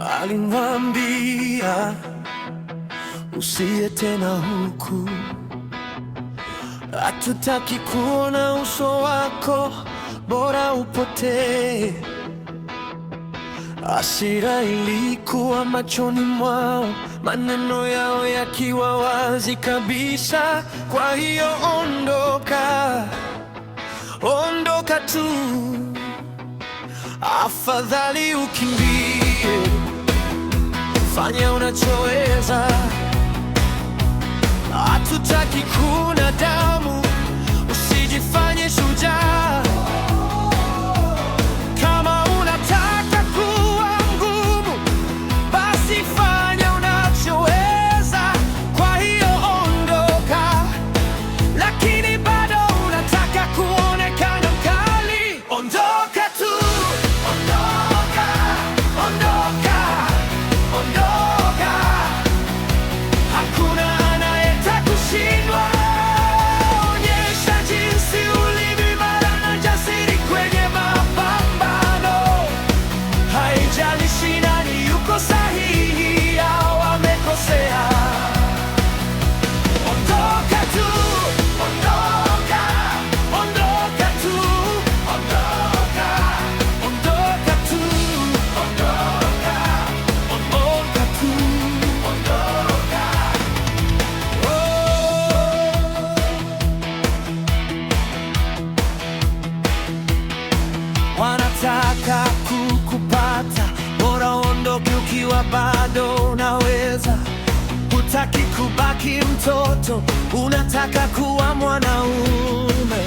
alimwambia usiye tena huku, hatutaki kuona uso wako, bora upotee. Hasira ilikuwa machoni mwao, maneno yao yakiwa wazi kabisa. Kwa hiyo ondoka, ondoka tu, afadhali ukimbie, fanya unachoweza. Hatutaki kuona damu, usijifanye shujaa. Kama unataka kuwa ngumu, basi fanya unachoweza. Kwa hiyo ondoka, lakini bado unataka kuonekana mkali. Ondoka tu, ondoka, ondoka, ondoka. Hakuna kushindwa. Onyesha jinsi ulivyo imara na jasiri kwenye mapambano. Haijalishi nani yuko sahihi au amekosea. Ondoka tu, ondoka, ondoka tu, ondoka, ondoka tu, ondoka, ondoka tu, ondoka. Wanataka kukupata, bora ondoke ukiwa bado unaweza. Hutaki kubaki mtoto, unataka kuwa mwanaume.